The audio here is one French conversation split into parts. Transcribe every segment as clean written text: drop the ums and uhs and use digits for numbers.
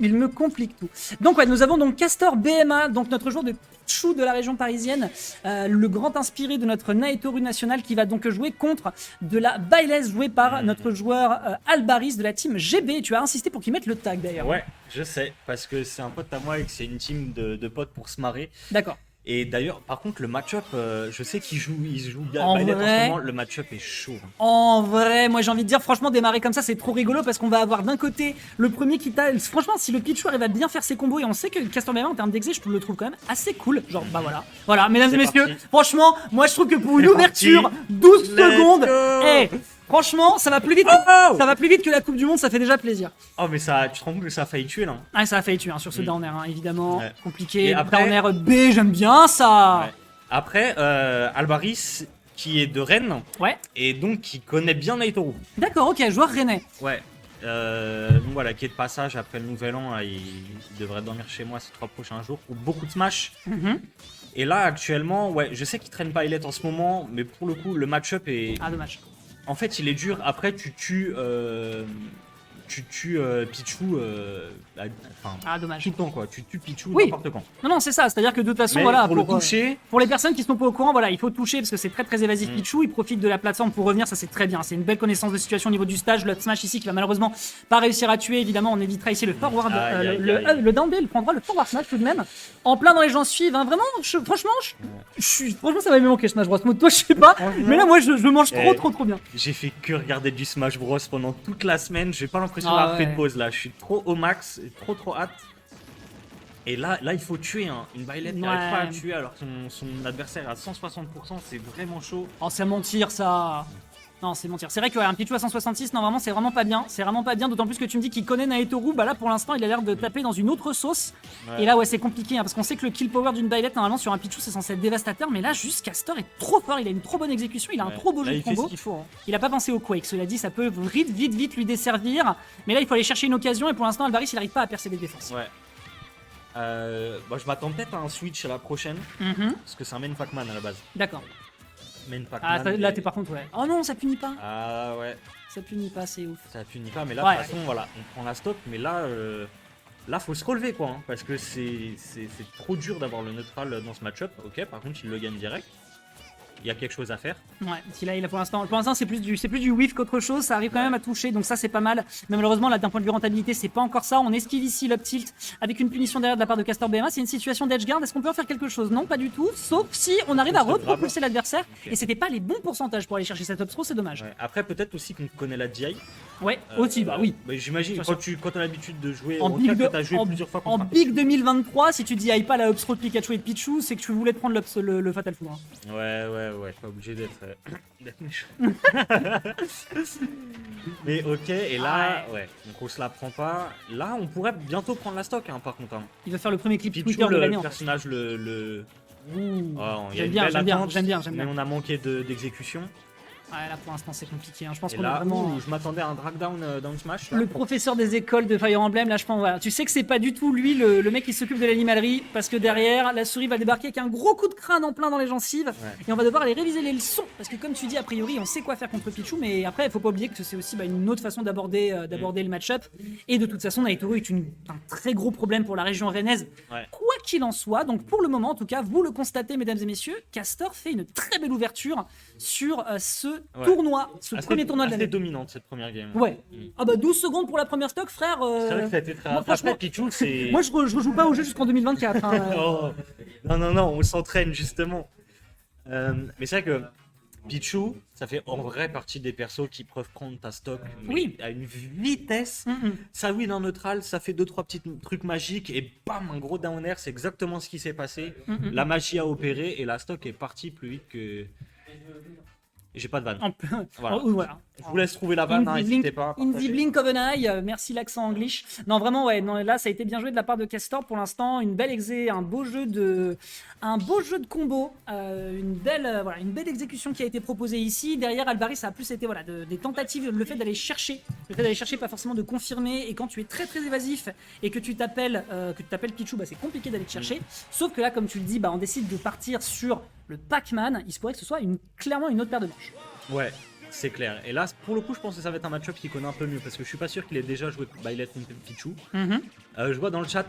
Il me complique tout. Donc ouais, nous avons donc Castor BMA, donc notre joueur de Pichu de la région parisienne, le grand inspiré de notre Naetoru national qui va donc jouer contre de la Byleth jouée par notre joueur Albaris de la team GB. Tu as insisté pour qu'il mette le tag d'ailleurs. Ouais, je sais, parce que c'est un pote à moi et que c'est une team de potes pour se marrer. D'accord. Et d'ailleurs, par contre, le match-up, je sais qu'il joue bien. En Byleth, vrai, en ce moment, le match-up est chaud. En vrai, moi j'ai envie de dire, franchement, démarrer comme ça, c'est trop rigolo parce qu'on va avoir d'un côté le premier qui t'a. Franchement, si le Pichu arrive à bien faire ses combos, et on sait que Castor BMA en termes d'exé, je le trouve quand même assez cool. Genre, bah voilà. Voilà, mesdames et messieurs, parti. franchement, moi je trouve que pour une C'est ouverture, parti. 12 Let's secondes, go. franchement, ça va plus vite. Oh Ça va plus vite que la Coupe du Monde, ça fait déjà plaisir. Oh, mais ça, tu te rends compte que ça a failli tuer là. Ah, ça a failli tuer sur ce down air, évidemment. Ouais. Compliqué. Et après- Down air B, j'aime bien ça. Ouais. Après, Albaris, qui est de Rennes, Ouais. et donc qui connaît bien Naitoru. D'accord, ok, joueur rennais. Ouais. Donc voilà, qui est de passage après le nouvel an, là, il devrait dormir chez moi ces 3 prochains jours pour beaucoup de smash. Mhm. Et là, actuellement, ouais, je sais qu'il traîne Byleth en ce moment, mais pour le coup, le match-up est. Ah, dommage. En fait, il est dur. Après, tu tues Pichu. Enfin, Ah, dommage. tout le temps, quoi. Tu tues Pichu Oui. n'importe quand. Non, c'est ça, c'est-à-dire que de toute façon, Mais voilà. pour le toucher. Pour les personnes qui sont pas au courant, voilà, il faut toucher parce que c'est très très évasif. Mm. Pichu, il profite de la plateforme pour revenir, ça c'est très bien. C'est une belle connaissance de situation au niveau du stage. Le up smash ici qui va malheureusement pas réussir à tuer. Évidemment, on évitera ici le forward, Aïe, aïe, aïe. le down B, il prendra le forward smash tout de même. En plein dans les gens suivent, hein. Vraiment, franchement, franchement, ça va me manquer Smash Bros. Moi, toi, je sais pas, mais là, moi, je mange trop, Eh. trop bien. J'ai fait que regarder du Smash Bros pendant toute la semaine. J'ai pas l'impression Ah d'avoir fait ouais. de pause là. Je suis trop au max, trop hâte. Et là, il faut tuer hein. Une Byleth qui n'arrive Ouais. pas à tuer alors que son adversaire est à 160%. C'est vraiment chaud. Oh, c'est mentir ça. Non, c'est mentir. C'est vrai qu'un Pichu à 166, non, vraiment, c'est vraiment pas bien. C'est vraiment pas bien, d'autant plus que tu me dis qu'il connaît Naetoru. Bah là, pour l'instant, il a l'air de taper dans une autre sauce. Ouais. Et là, ouais, c'est compliqué, hein, parce qu'on sait que le kill power d'une Byleth, normalement, sur un Pichu, c'est censé être dévastateur. Mais là, juste Castor est trop fort. Il a une trop bonne exécution. Il a un Ouais. trop beau Là, jeu de il fait ce combo. qu'il faut. Hein. Il a pas pensé au Quake. Cela dit, ça peut vite lui desservir. Mais là, il faut aller chercher une occasion. Et pour l'instant, Albaris, il n'arrive pas à percer les défenses. Ouais. Je m'attends peut-être à un switch à la prochaine. Mhm. Parce que c'est un main Pac-Man à la base. D'accord. Main Ah, Pac-Man. là, t'es par contre, ouais. Oh non, ça punit pas. Ah ouais, Ça punit pas, c'est ouf. ça punit pas. Mais là, Ouais. de toute façon, voilà, on prend la stock. Mais là, faut se relever quoi. Hein, parce que c'est trop dur d'avoir le neutral dans ce match-up. Ok, par contre, il le gagne direct. Il y a quelque chose à faire. Ouais, si là, il a pour l'instant c'est plus du whiff qu'autre chose, ça arrive quand même à toucher, donc ça c'est pas mal. Mais malheureusement là d'un point de vue rentabilité c'est pas encore ça. On esquive ici l'up tilt avec une punition derrière de la part de Castor BMA. C'est une situation d'edge guard. Est-ce qu'on peut en faire quelque chose? Non, pas du tout. Sauf si on arrive à Poste grave. repropulser l'adversaire. Ok. Et c'était pas les bons pourcentages pour aller chercher cette up throw, c'est dommage. Ouais. Après, peut-être aussi qu'on connaît la DI. Ouais, aussi, bah oui. Bah, j'imagine Bien quand t'as l'habitude de jouer, En en tout cas big, que t'as joué plusieurs fois en contre un big 2023, si tu dis aille pas la up throw de Pikachu et de Pichu, c'est que tu voulais te prendre le Fatal Foudre. Hein. Ouais, pas obligé d'être méchant. Mais ok, et là, ouais, donc on se la prend pas. Là, on pourrait bientôt prendre la stock, hein, par contre. Hein. Il va faire le premier clip Pichu, Twitter de l'année. le En fait. personnage, le... Ouh. Oh, il y a J'aime une bien, belle j'aime bien, attente, j'aime bien. mais on a manqué d'exécution. Ouais, là pour l'instant c'est compliqué. Hein. Je pense Et qu'on est là, vraiment. je m'attendais à un drag down dans le smash. Là. Le professeur des écoles de Fire Emblem, là je pense, voilà. Tu sais que c'est pas du tout lui le mec qui s'occupe de l'animalerie, parce que derrière, la souris va débarquer avec un gros coup de crâne en plein dans les gencives, et on va devoir aller réviser les leçons, parce que comme tu dis, a priori, on sait quoi faire contre Pichu, mais après, il faut pas oublier que c'est aussi une autre façon d'aborder le match-up, et de toute façon, Naitoru est un très gros problème pour la région rennaise, Ouais. quoi qu'il en soit. Donc pour le moment, en tout cas, vous le constatez, mesdames et messieurs, Castor fait une très belle ouverture sur ce tournoi, ce premier tournoi de assez l'année. dominante cette première game. Ouais. Ah bah 12 secondes pour la première stock, frère. C'est vrai que ça a été très moi, rapide. franchement, Après, Pichu, c'est... moi je rejoue pas au jeu jusqu'en 2024. Hein. Oh. Non, on s'entraîne justement. Mais c'est vrai que Pichu, ça fait en vrai partie des persos qui peuvent prendre ta stock mais Oui. à une vitesse. Ça win en neutral, ça fait 2-3 petits trucs magiques et bam, un gros down air, c'est exactement ce qui s'est passé. La magie a opéré et la stock est partie plus vite que... J'ai pas de vanne. Voilà. Voilà. Je vous laisse trouver la vanne, hein, n'hésitez pas. à In the partager. blink of an eye, merci l'accent anglish. Non, vraiment, ouais, non, là, ça a été bien joué de la part de Castor pour l'instant. Une belle exé, un beau jeu de combo, une belle exécution qui a été proposée ici. Derrière, Albaris, ça a plus été des tentatives, le fait d'aller chercher, pas forcément de confirmer. Et quand tu es très très évasif et que tu t'appelles Pichu, bah, c'est compliqué d'aller te chercher. Sauf que là, comme tu le dis, bah, on décide de partir sur le Pac-Man. Il se pourrait que ce soit clairement une autre paire de manches. Ouais. C'est clair. Et là, pour le coup, je pense que ça va être un match-up qu'il connaît un peu mieux parce que je suis pas sûr qu'il ait déjà joué Byleth contre Pichu. Je vois dans le chat,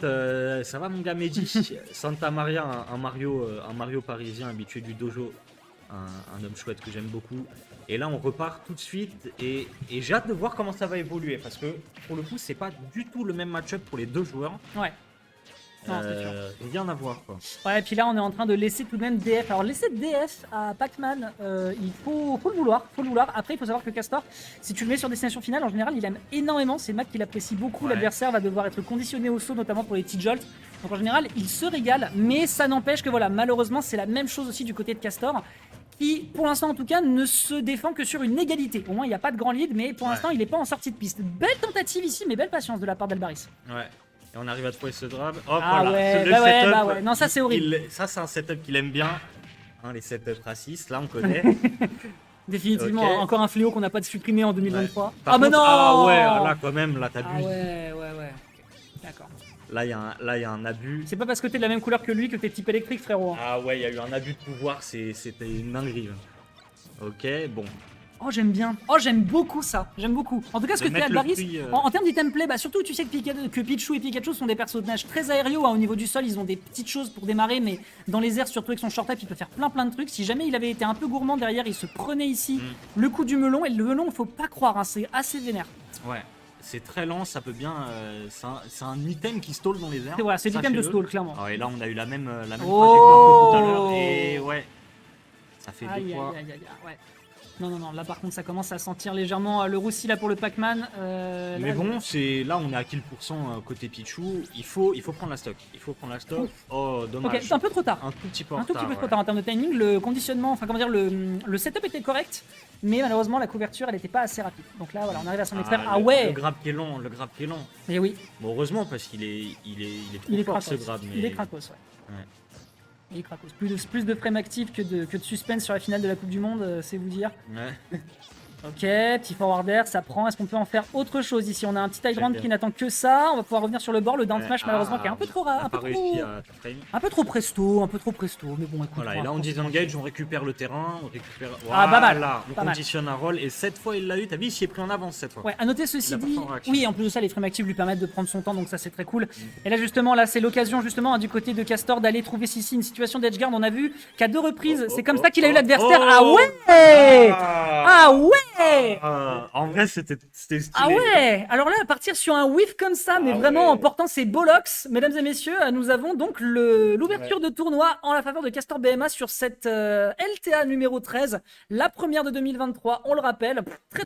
ça va mon gars Mehdi, Santa Maria, un Mario parisien habitué du dojo, un homme chouette que j'aime beaucoup. Et là, on repart tout de suite et j'ai hâte de voir comment ça va évoluer parce que pour le coup, c'est pas du tout le même match-up pour les deux joueurs. Ouais. Non, c'est sûr. Rien à voir quoi. Ouais, et puis là, on est en train de laisser tout de même DF. Alors, laisser DF à Pac-Man, il faut le vouloir. Après, il faut savoir que Castor, si tu le mets sur destination finale, en général, il aime énormément. C'est Mac qui l'apprécie beaucoup. Ouais. L'adversaire va devoir être conditionné au saut, notamment pour les petits jolts. Donc, en général, il se régale. Mais ça n'empêche que, voilà, malheureusement, c'est la même chose aussi du côté de Castor, qui, pour l'instant en tout cas, ne se défend que sur une égalité. Au moins, il n'y a pas de grand lead, mais pour l'instant, il n'est pas en sortie de piste. Belle tentative ici, mais belle patience de la part d'Albaris. Ouais. Et on arrive à trouver ce drab. Hop, Ah voilà. ouais, Le bah ouais, setup, bah ouais. Non, ça, c'est horrible. Ça, c'est un setup qu'il aime bien. Hein, les setups racistes, là, on connaît. Définitivement, Ok. encore un fléau qu'on n'a pas supprimé en 2023. Ouais. Par Ah, mais contre, non! ah ouais, là, quand même, là, Ah t'abuses. ouais. Ok. D'accord. Là, il y a un abus. C'est pas parce que t'es de la même couleur que lui que t'es type électrique, frérot. Ah ouais, il y a eu un abus de pouvoir, c'était une dinguerie. Ok, bon. Oh, j'aime bien. Oh, j'aime beaucoup ça. J'aime beaucoup. En tout cas, ce De que fait mettre le Albaris, prix, en termes d'item play, bah, surtout, tu sais que Pichu et Pikachu sont des personnages très aériaux. Hein, au niveau du sol, ils ont des petites choses pour démarrer, mais dans les airs, surtout avec son short type, il peut faire plein de trucs. Si jamais il avait été un peu gourmand derrière, il se prenait ici le coup du melon. Et le melon, faut pas croire, hein, c'est assez vénère. Ouais. C'est très lent, ça peut bien. C'est un item qui stall dans les airs. Voilà, c'est l'item de sachez-le. stall, clairement. Ah, et là, on a eu la même Oh. trajectoire que tout à l'heure. Et ouais, ça fait deux fois. Aïe, ouais. Non, là par contre ça commence à sentir légèrement le roussi là pour le Pac-Man. Mais Là, bon, là on est à kill % côté Pichu. Il faut prendre la stock. Oh, dommage. Ok, c'est un peu trop tard. Un tout petit peu Un tout petit peu trop tard en termes de timing. Le conditionnement, enfin comment dire, le setup était correct, mais malheureusement la couverture elle était pas assez rapide. Donc là voilà, on arrive à s'en extraire. Ah Le ouais. grab qui est long, Et oui, Bon, heureusement parce qu'il est trop il est fort Krakos. ce grab. Mais... Il est Krakos, ouais. Ouais. Il est Krakos. Plus de frame actifs que de suspense sur la finale de la Coupe du Monde, c'est vous dire. Ouais. Ok, petit forwarder, ça prend. Est-ce qu'on peut en faire autre chose ici? On a un petit hydrant bien. qui n'attend que ça. On va pouvoir revenir sur le bord. Le down Ouais. smash malheureusement qui est un peu trop on a pas réussi à time. un peu trop presto, mais bon, écoute. Voilà, et on là va on prendre- disengage, on récupère le terrain, Ah, pas mal, Voilà, on pas mal. conditionne un roll et cette fois il l'a eu, t'as vu, il s'y est pris en avance cette fois. Ouais, à noter ceci Il a pas dit, fait en réaction. oui, en plus de ça, les frames actifs lui permettent de prendre son temps, donc ça c'est très cool. Et là justement, là c'est l'occasion justement hein, du côté de Castor d'aller trouver Sissi une situation d'edgeguard. On a vu qu'à 2 reprises, c'est comme ça qu'il a eu l'adversaire. Ah ouais, ah ouais. En vrai c'était stylé. Ah ouais. Alors là, à partir sur un whiff comme ça, mais vraiment en portant ses bollocks, mesdames et messieurs, nous avons donc l'ouverture de tournoi en la faveur de Castor BMA sur cette LTA numéro 13, la première de 2023, on le rappelle. Très